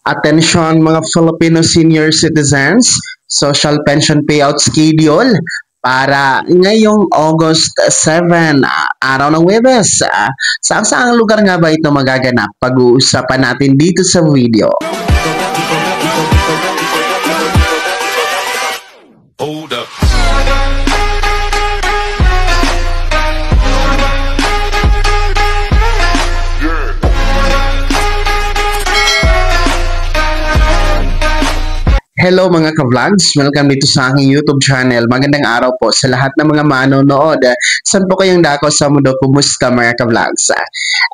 Attention mga Filipino senior citizens, social pension payout schedule para ngayong August 7, araw ng Huwebes. Saan lugar nga ba ito magaganap? Pag-uusapan natin dito sa video. Hold up. Hello mga ka-vlogs! Welcome dito sa aking YouTube channel. Magandang araw po sa lahat ng mga manonood. Saan po kayong dako sa mundo? Kumusta mga ka-vlogs?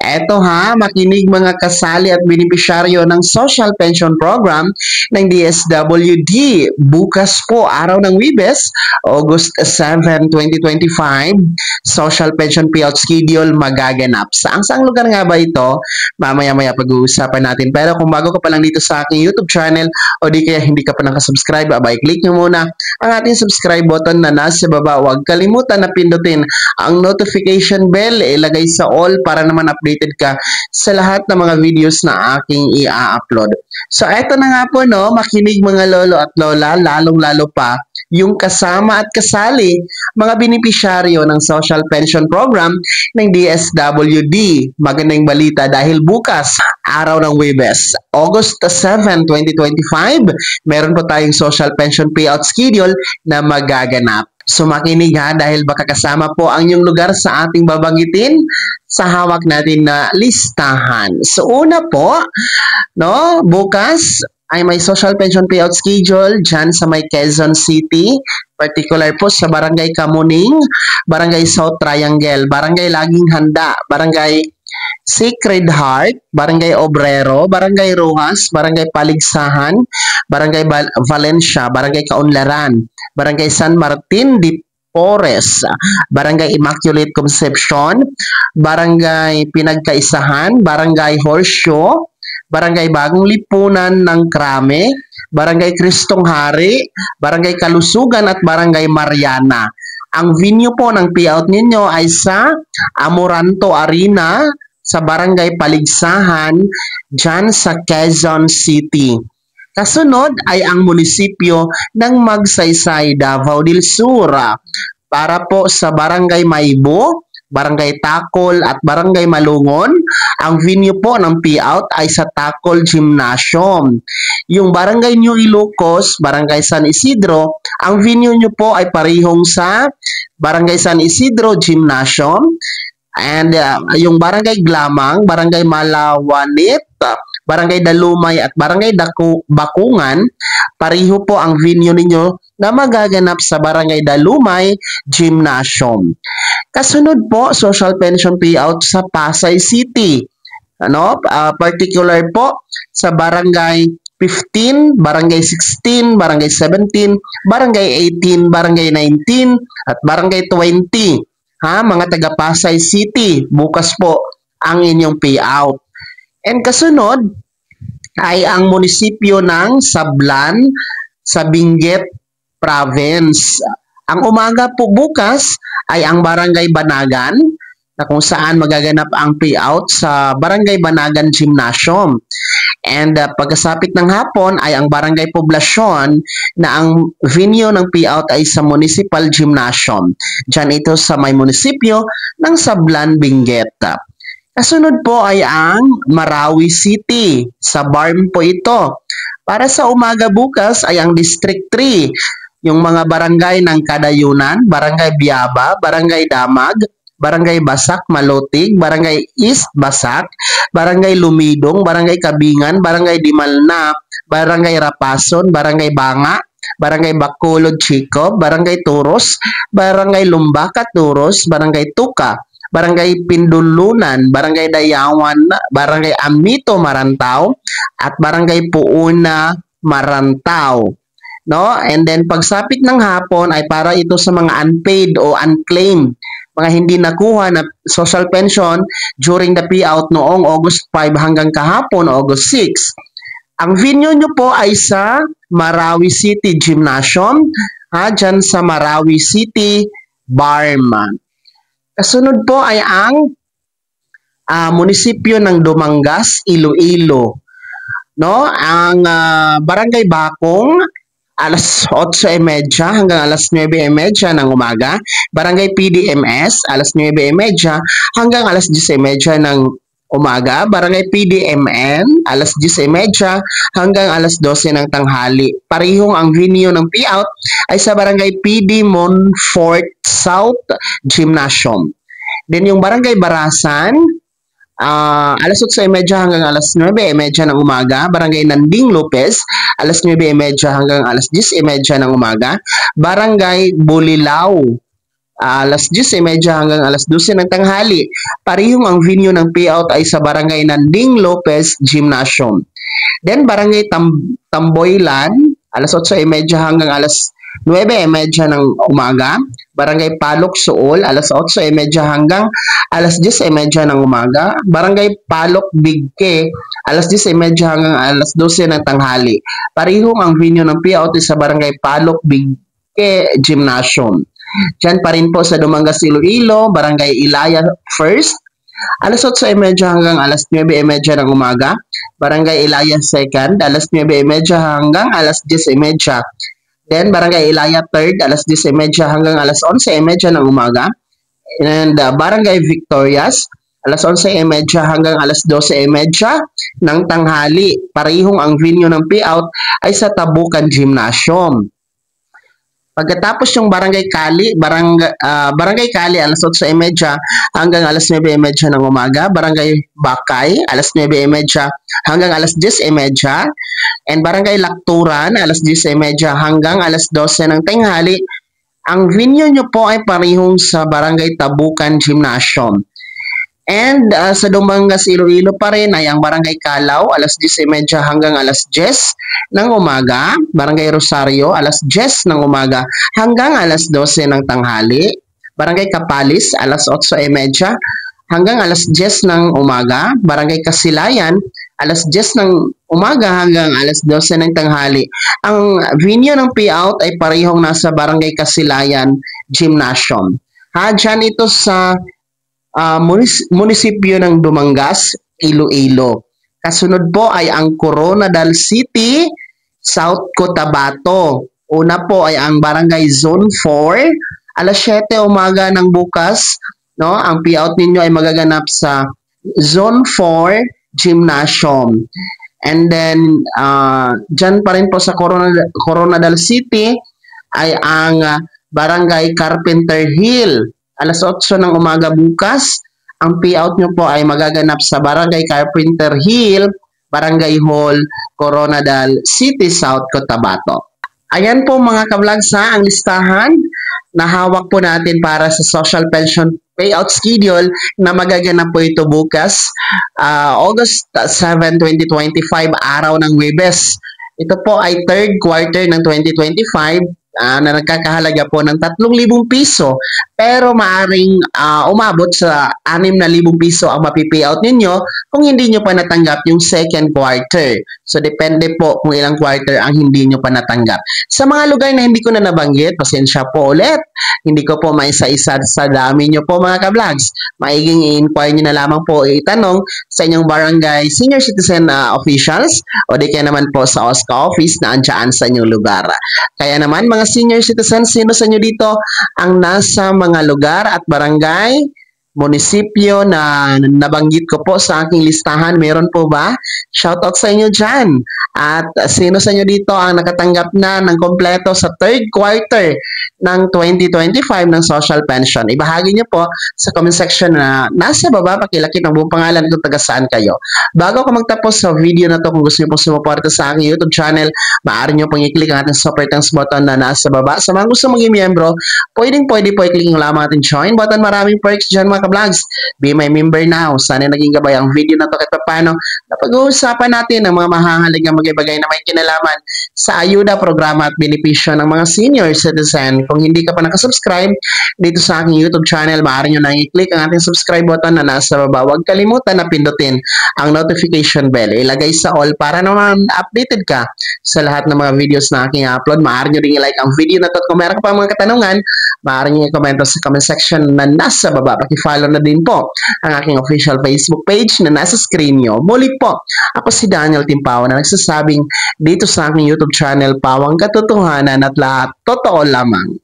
Eto makinig mga kasali at benepisyaryo ng Social Pension Program ng DSWD. Bukas po, araw ng Huwebes, August 7, 2025, Social Pension Payout Schedule magaganap. Saang lugar nga ba ito? Mamaya-maya pag-uusapan natin. Pero kung bago ka pa lang dito sa aking YouTube channel o di kaya hindi ka pa nakasubscribe, click nyo muna ang ating subscribe button na nasa baba. Huwag kalimutan na pindutin ang notification bell, ilagay sa all para naman updated ka sa lahat ng mga videos na aking i-upload. So eto na nga po makinig mga lolo at lola, lalong-lalo pa yung kasama at kasali mga benepisyaryo ng Social Pension Program ng DSWD. Magandang balita dahil bukas, araw ng Huwebes, August 7, 2025, meron po tayong Social Pension Payout Schedule na magaganap. So makinig dahil baka kasama po ang inyong lugar sa ating babanggitin sa hawak natin na listahan. So una po, bukas ay may Social Pension Payout Schedule dyan sa may Quezon City, particular po sa Barangay Kamuning, Barangay South Triangle, Barangay Laging Handa, Barangay Sacred Heart, Barangay Obrero, Barangay Rojas, Barangay Paligsahan, Barangay Valencia, Barangay Kaunlaran, Barangay San Martin de Porres, Barangay Immaculate Conception, Barangay Pinagkaisahan, Barangay Horseshoe, Barangay Bagong Lipunan ng Krame, Barangay Kristong Hari, Barangay Kalusugan at Barangay Mariana. Ang venue po ng payout ninyo ay sa Amoranto Arena sa Barangay Paligsahan dyan sa Quezon City. Kasunod ay ang munisipyo ng Magsaysay, Davao del Sur para po sa Barangay Maibo, Barangay Takol at Barangay Malungon. Ang venue po ng payout ay sa Takol Gymnasium. Yung Barangay New Ilocos, Barangay San Isidro, ang venue nyo po ay parehong sa Barangay San Isidro Gymnasium. And yung Barangay Glamang, Barangay Malawanit, Barangay Dalumay at Barangay Bakungan, pareho po ang venue ninyo na magaganap sa Barangay Dalumay Gymnasium. Kasunod po, Social Pension Payout sa Pasay City. Particular po sa Barangay 15, Barangay 16, Barangay 17, Barangay 18, Barangay 19, at Barangay 20. Mga taga Pasay City, bukas po ang inyong payout. And kasunod ay ang munisipyo ng Sablan sa Benguet Province. Ang umaga po bukas ay ang Barangay Banagan na kung saan magaganap ang payout sa Barangay Banagan Gymnasium. And pagkasapit ng hapon ay ang Barangay Poblacion na ang venue ng payout ay sa Municipal Gymnasium. Diyan ito sa may munisipyo ng Sablan, Benguet. Kasunod po ay ang Marawi City. Sa BARM po ito. Para sa umaga bukas ay ang District 3. Yung mga barangay ng Kadayunan, Barangay Biaba, Barangay Damag, Barangay Basak Malotig, Barangay East Basak, Barangay Lumidong, Barangay Kabingan, Barangay Dimalna, Barangay Rapason, Barangay Banga, Barangay Bacolod Chico, Barangay Turos, Barangay Lumbaka Turos, Barangay Tuka, Barangay Pindulunan, Barangay Dayawan, Barangay Amito Marantao, at Barangay Puuna Marantao. And then pagsapit ng hapon ay para ito sa mga unpaid o unclaimed, mga hindi nakuha na social pension during the payout noong August 5 hanggang kahapon, August 6. Ang venue nyo po ay sa Marawi City Gymnasium, dyan sa Marawi City, BARM. Kasunod po ay ang munisipyo ng Dumangas, Iloilo. no? Ang Barangay Bakong, alas 8:30 hanggang alas 9:30 ng umaga. Barangay PDMS, alas 9:30 hanggang alas 10:30 ng umaga. Barangay PDMN, alas 10:30 hanggang alas 12 ng tanghali. Parehong ang venue ng payout ay sa Barangay PD Monfort South Gymnasium. Then yung Barangay Barasan, alas 8:30 hanggang alas 9:30 ng umaga. Barangay Nanding Lopez, alas 9:30 hanggang alas 10:30 ng umaga. Barangay Bulilao, alas 10:30 hanggang alas 12 ng tanghali. Parehong ang venue ng payout ay sa Barangay Nanding Lopez Gymnasium. Then Barangay Tamboylan, alas 8:30 hanggang alas 9:30 ng umaga. Barangay Palok Suol, alas 8:30 hanggang alas 10:30 ng umaga. Barangay Palok Bigke, alas 10:30 hanggang alas 12 ng tanghali. Parehong ang venue ng payout ay sa Barangay Palok Bigke Gymnasium. Diyan pa rin po sa Dumangas, Iloilo, Barangay Ilaya First, alas 8:30 hanggang alas 9:30 ng umaga. Barangay Ilaya Second, alas 9:30 hanggang alas 10:30. Then Barangay Ilaya Third, alas 10:30 hanggang alas 11:30 ng umaga. And Barangay Victorias, alas 11:30 hanggang alas 12:30 ng tanghali. Parehong ang venue ng payout ay sa Tabukan Gymnasium. Pagkatapos yung Barangay Kali, Barangay Kali, alas 8:30 hanggang alas 9:30 ng umaga. Barangay Bakay, alas 9:30 hanggang alas 10:30. And Barangay Lakturan, alas 10:30 hanggang alas 12 ng tanghali. Ang venue nyo po ay parehong sa Barangay Tabukan Gymnasium. And sa Dumangas, Iloilo pa rin ay ang Barangay Kalaw, alas 10:30 hanggang alas 10 ng umaga. Barangay Rosario, alas 10 ng umaga hanggang alas 12 ng tanghali. Barangay Kapalis, alas 8:30 hanggang alas 10 ng umaga. Barangay Kasilayan, alas 10 ng umaga hanggang alas 12 ng tanghali. Ang venue ng payout ay parehong nasa Barangay Kasilayan Gymnasium. Dyan ito sa munisipyo ng Dumangas, Iloilo. Kasunod po ay ang Coronadal City, South Cotabato. Una po ay ang Barangay Zone 4, alas 7 umaga ng bukas, no? Ang payout ninyo ay magaganap sa Zone 4 Gymnasium. And then dyan pa rin po sa Coronadal City ay ang Barangay Carpenter Hill. Alas 8 ng umaga bukas, ang payout nyo po ay magaganap sa Barangay Carpenter Hill, Barangay Hall, Coronadal City, South Cotabato. Ayan po mga ka-vlogs, ang listahan na hawak po natin para sa social pension payout schedule na magaganap po ito bukas, August 7, 2025, araw ng Huwebes. Ito po ay third quarter ng 2025, na nagkakahalaga po ng 3,000 piso, pero maaring umabot sa 6,000 piso ang mapipayout ninyo kung hindi nyo pa natanggap yung second quarter. So depende po kung ilang quarter ang hindi nyo pa natanggap. Sa mga lugar na hindi ko na nabanggit, pasensya po ulit, hindi ko po maisa-isa sa dami nyo po mga ka-vlogs. Maiging i-inquire nyo na lamang po, itanong sa inyong barangay senior citizen officials o di kaya naman po sa OSCA office na andyan sa inyong lugar. Kaya naman mga senior citizens, sino sa inyo dito ang nasa mga lugar at barangay, munisipyo na nabanggit ko po sa aking listahan? Meron po ba? Shoutout sa inyo dyan. At sino sa inyo dito ang nakatanggap na ng kompleto sa third quarter ng 2025 ng social pension? Ibahagi nyo po sa comment section na nasa baba, pakilakit ng buong pangalan kung taga saan kayo. Bago ko magtapos sa video na to, kung gusto nyo po sumuporta sa aking YouTube channel, maaari nyo pong i-click ang ating super thanks button na nasa baba. Sa mga gusto maging miyembro, pwede po i-click nyo lamang ating join button. Maraming perks dyan mga ka-vlogs. Be my member now. Sana naging gabay ang video na to kahit paano na pag-uusapan natin ang mga mahahalagang bagay na may kinalaman sa ayuda, programa at benepisyo ng mga senior citizen. Kung hindi ka pa nakasubscribe dito sa aking YouTube channel, maaari nyo na i-click ang ating subscribe button na nasa baba. Huwag kalimutan na pindutin ang notification bell. Ilagay sa all para naman updated ka sa lahat ng mga videos na aking upload. Maaari nyo rin i-like ang video na to. Kung meron ka pa mga katanungan, Maaari niyo i-komento sa comment section na nasa baba. Paki-follow na din po ang aking official Facebook page na nasa screen nyo. Muli po, ako si Daniel Timpaw na nagsasabing dito sa aking YouTube channel, Pawang Katotohanan at lahat totoo lamang.